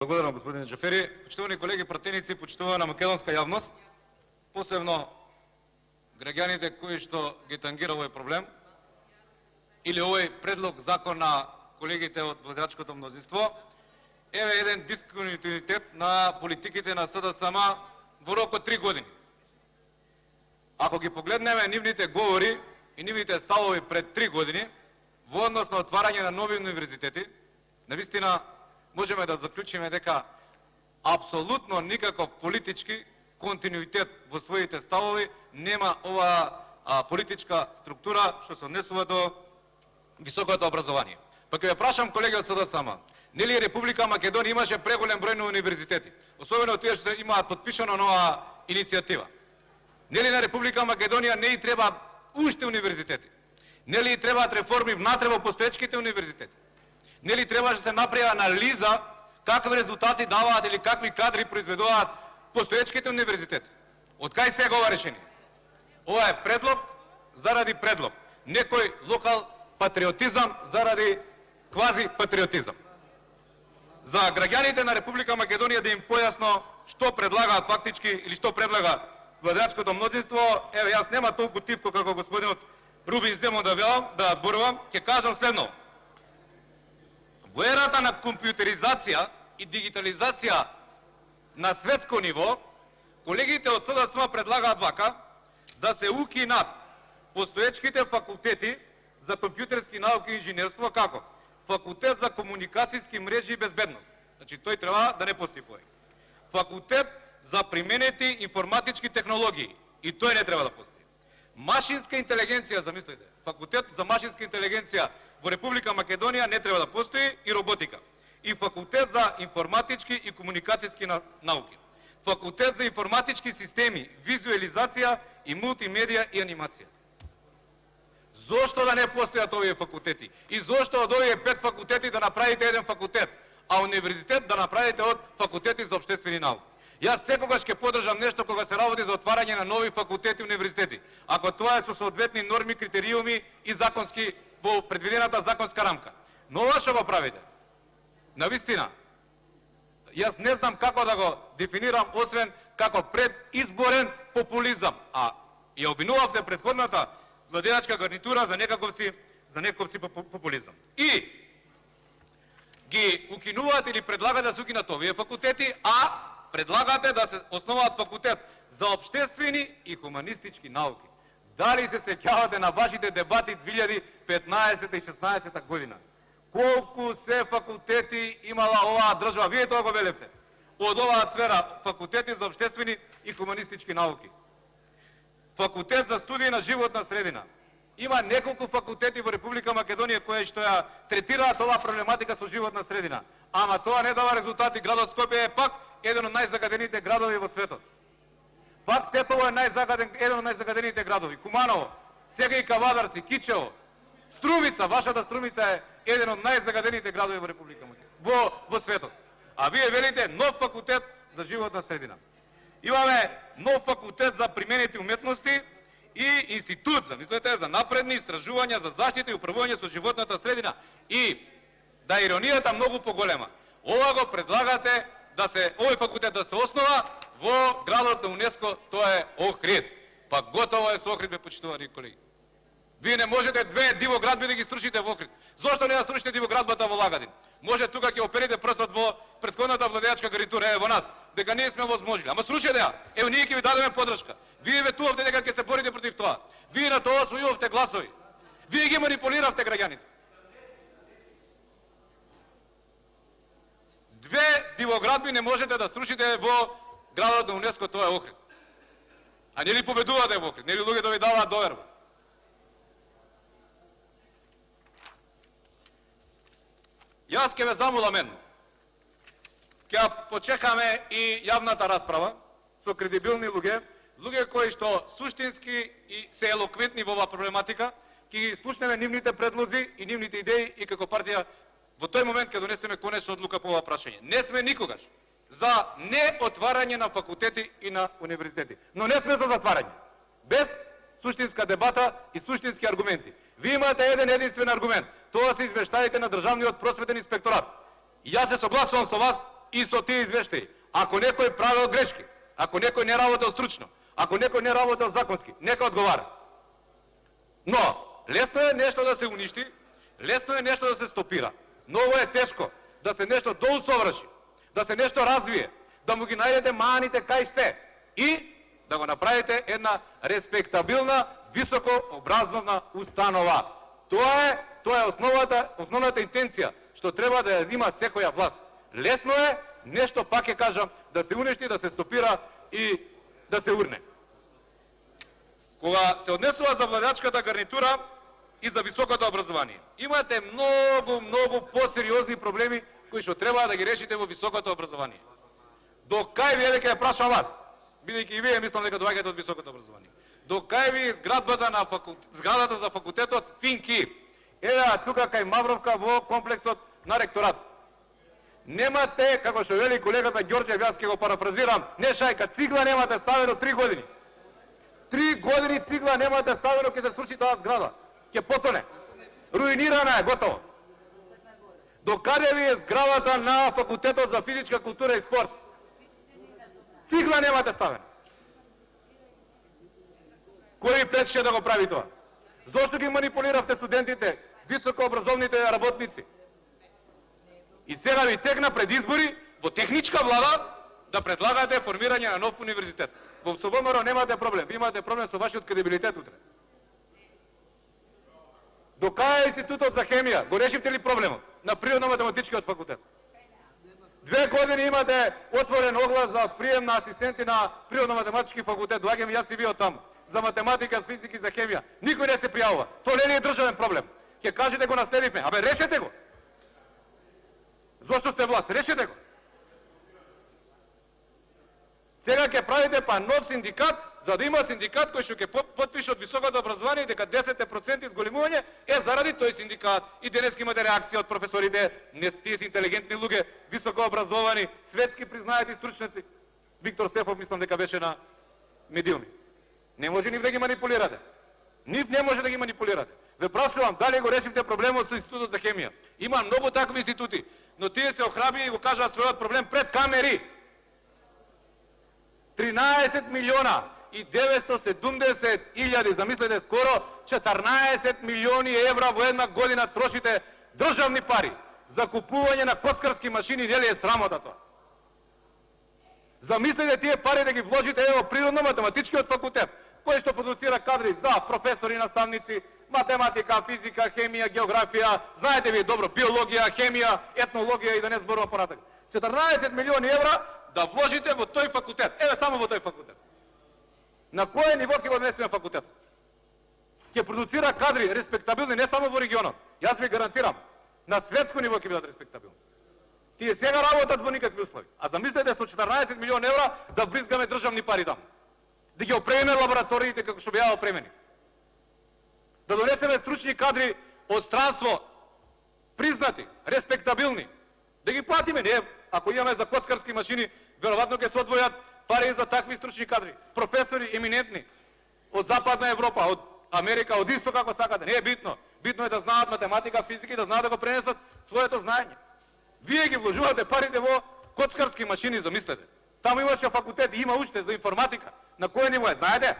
Благодарам, господин Джафери. Почитувани колеги пратеници, почитувана македонска јавност, посебно граѓаните кои што ги тангира овој проблем или овој предлог закон на колегите од владеачкото мнозинство, еве еден дисконтинуитет на политиките на СДСМ во рок од 3 години. Ако ги погледнеме нивните говори и нивните ставови пред 3 години во однос на отварање на нови универзитети, навистина можеме да заклучиме дека апсолутно никаков политички континуитет во своите ставови нема ова политичка структура што се однесува до високото образование. Па ќе ве прашам, колеги од СДСМ, нели Република Македонија имаше преголем број на универзитети, особено тие што имаат подпишано нова иницијатива? Нели на Република Македонија не и треба уште универзитети? Нели требаат реформи внатре во постоечките универзитети? Нели требаше да се направи анализа какви резултати даваат или какви кадри произведуваат постоечките универзитети? Од кај сега ова решение? Ова е предлог заради предлог. Некој локал патриотизам заради квази патриотизам. За граѓаните на Република Македонија да им појасно што предлагаат фактички или што предлага владеачкото мнозинство, еве јас нема толку тивко како господинот Рубин Земон да зборувам, ќе кажам следно. Во ерата на компјутеризација и дигитализација на светско ниво, колегите од СДСМ предлагаат вака да се укинат постоечките факултети за компјутерски науки и инженерство, како факултет за комуникацијски мрежи и безбедност. Значи тој треба да не постои повеќе. Факултет за применети информатички технологии, и тој не треба да постои. Машинска интелигенција, замислете, факултет за машинска интелигенција во Република Македонија не треба да постои, и роботика. И факултет за информатички и комуникацијски науки. Факултет за информатички системи, визуализација и мултимедија и анимација. Зошто да не постојат овие факултети? И зошто од овие 5 факултети да направите еден факултет, а универзитет да направите од факултети за општествени науки? Јас секогаш ќе поддржам нешто кога се работи за отварање на нови факултети и универзитети, ако тоа е со соодветни норми, критериуми и законски во предвидената законска рамка. Но ова што го правите? Навистина, јас не знам како да го дефинирам, освен како предизборен популизам. А ја обвинувавте претходната владеачка гарнитура за некаков си популизам. И ги укинуваат или предлагат да се укинат овие факултети, а предлагате да се основаат факултет за општествени и хуманистички науки. Дали се сеќавате на вашите дебати 2015 и 16 година? Колку се факултети имала оваа држава? Вие тоа го велевте. Од оваа сфера факултети за општествени и хуманистички науки. Факултет за студии на животна средина. Има неколку факултети во Република Македонија кои што ја третираат оваа проблематика со животна средина. Ама тоа не дава резултати. Градот Скопје е пак еден од најзагадените градови во светот. Пак Тетово е еден од најзагадените градови. Куманово, сега и Кавадарци, Кичево, Струмица, вашата Струмица е еден од најзагадените градови во Република Македонија, во светот. А вие велите нов факултет за животна средина. Имаме нов факултет за применети уметности и институт, замислете, за напредни истражувања за заштита и управување со животната средина. И да иронијата многу поголема. Ова го предлагате овој факултет да се основа во градот на УНЕСКО, тоа е Охрид. Па готово е со Охрид, бе, почитувани колеги. Вие не можете две дивоградби да ги струшите во Охрид. Зошто не ја струшите дивоградбата во Лагадин? Може тука ќе оперите прстот во претходната владеачка гарнитура, во нас, дека ние сме возможили. Ама струшете ја. Ево ние ќе ви дадеме поддршка. Вие ветувавте дека ќе се борите против тоа. Вие на тоа освојувавте гласови. Вие ги манипулиравте граѓаните. Две дивоградби не можете да струшите во градот на УНЕСКО, тоа е Охрид. А нели победувате во Охрид? Нели луѓето ви даваат доверба? Јас ќе ве замолам едно. Ќе почекаме и јавната расправа со кредибилни луѓе кои што суштински и се елоквентни во оваа проблематика, ќе ги слушнеме нивните предлози и нивните идеи и како партија во тој момент ќе донесеме конечна одлука по ова прашање. Не сме никогаш за неотварање на факултети и на универзитети, но не сме за затварање. Без суштинска дебата и суштински аргументи. Вие имате еден единствен аргумент. Тоа се извештаите на Државниот просветен инспекторат. И јас се согласувам со вас и со тие извештаи. Ако некој правил грешки, ако некој не работел стручно, ако некој не работел законски, нека одговара. Но лесно е нешто да се уништи, лесно е нешто да се стопира. Многу е тешко да се нешто доусоврши, да се нешто развие, да му ги најдете маните кај се и да го направите една респектабилна, високо образовна установа. Тоа е основната интенција што треба да ја има секоја власт. Лесно е нешто, пак ќе кажам, да се уништи, да се стопира и да се урне. Кога се однесува за владачката гарнитура и за високото образование, имате многу посериозни проблеми кои што треба да ги решите во високото образование. До кај ви, еве ќе ја прашам вас, бидејќи и вие мислам дека доаѓате од високото образование. До кај ви зградата за факултетот Финки? Еве тука кај Мавровка во комплексот на ректорат. Немате, како што вели колегата Ѓорчев, јас ќе го парафразирам, не шајка, цигла немате ставено 3 години. 3 години цигла немате ставено, ќе се сруши таа зграда. Ќе потоне. Руинирана е, готово. До каде ви е зградата на факултетот за физичка култура и спорт? Цигла немате ставено. Кој ви пречеше да го прави тоа? Зошто ги манипулиравте студентите, високообразовните работници? И сега ви текна пред избори во техничка влада да предлагате формирање на нов универзитет. Во СВМР немате проблем, ви имате проблем со вашиот кредибилитет утре. До кај е Институтот за хемија? Го решивте ли проблемот на природно-математичкиот факултет? 2 години имате отворен оглас за прием на асистенти на природно-математички факултет. Доаѓаме јас и вие таму. За математика, физика и за хемија. Никој не се пријавува. Тоа не е државен проблем. Ќе кажете го наследивме. Абе, решете го. Зошто сте власт? Решете го. Сега ќе правите па нов синдикат, за да има синдикат кој што ќе потпише од високото образование дека 10% изголемување е заради тој синдикат. И денес имате реакција од професорите, не тие интелигентни луѓе, високо образовани, светски признаети стручници. Виктор Стефов мислам дека беше на медиуми. Не може нив да ги манипулирате. Нив не може да ги манипулирате. Ве прашувам, дали го решивте проблемот со Институтот за хемија? Има многу такви институти, но тие се охрабри и го кажаат својот проблем пред камери. 13 милиона и 970 илјади, замислете, скоро 14 милиони евра во една година трошите државни пари за купување на коцкарски машини, нели е срамота тоа? Замислете тие пари да ги вложите во природно-математичкиот факултет, кој што продуцира кадри за професори, наставници, математика, физика, хемија, географија, знаете ви добро, биологија, хемија, етнологија и да не зборувам понатака. 14 милиони евра да вложите во тој факултет. Еве само во тој факултет. На кое ниво ќе го донесеме факултет? Ќе продуцира кадри респектабилни не само во регионот. Јас ви гарантирам, на светско ниво ќе бидат респектабилни. Тие сега работат во никакви услови. А замислете со 14 милиони евра да бризгаме државни пари таму. Да ги опремиме лабораториите како што беа опремени. Да донесеме стручни кадри од странство, признати, респектабилни. Да ги платиме. Не, ако имаме за коцкарски машини, веројатно ќе се одвојат пари за такви стручни кадри. Професори еминентни од Западна Европа, од Америка, од исто како сакате. Не е битно. Битно е да знаат математика, физика и да знаат да го пренесат своето знаење. Вие ги вложувате парите во коцкарски машини, замислете. Таму имаше факултет и има уште за информатика. На кој ниво е, знаете?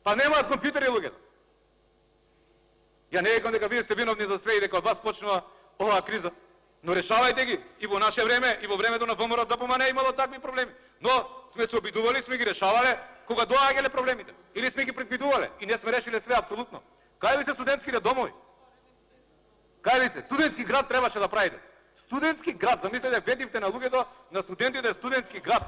Па немаат компјутери луѓето. Ја не викам дека вие сте виновни за све и дека од вас почнува оваа криза. Но решавајте ги. И во наше време, и во времето на ВМРО ДПМН не имало такви проблеми. Но сме се обидували, сме ги решавале кога доаѓале проблемите. Или сме ги предвидувале и не сме решиле све апсолутно. Кај ви се студентските домови? Кај ви се? Студентски град требаше да правите. Студентски град, замислете, ветивте на луѓето, на студентите студентски град.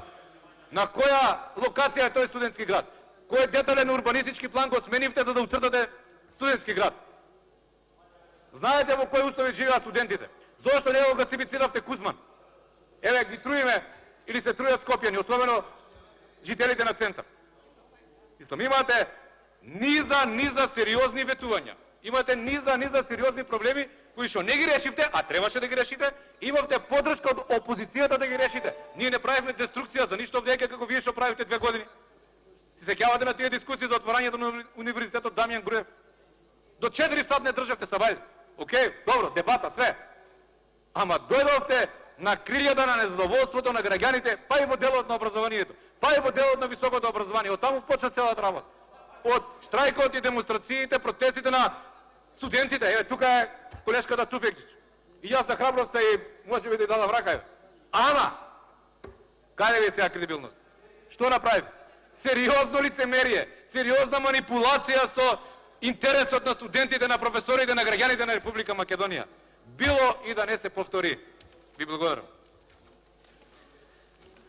На која локација е тој студентски град? Кој детален урбанистички план го сменивте за да уцртате студентски град? Знаете во кои услови живеат студентите? Зошто не го гасифициравте Кузман? Еве ги труиме или се трујат Скопјани, особено жителите на центар. Мислам, имате низа сериозни ветувања. Имате низа сериозни проблеми кои што не ги решивте, а требаше да ги решите. Имавте поддршка од опозицијата да ги решите. Ние не правихме деструкција за ништо веќе како вие што правите 2 години. Си сеќавате на тие дискусии за отворањето на универзитетот Дамјан Груев. До 4 сат не државте сабајде. Океј, добро, дебата, све. Ама дојдовте на кријата на незадоволството на граѓаните, па и во делот на образованието, па и во делот на високото образование. Од таму почна целата работа. Од штрајкот и демонстрациите, протестите на студентите. Еве, тука е колешката Туфекчич. И јас за храброста и може би да дадам рака. Ама, каде ви сега кредибилност? Што направив? Сериозно лицемерие, сериозна манипулација со интересот на студентите, на професорите, на граѓаните на Република Македонија. Било и да не се повтори. Ви благодарам.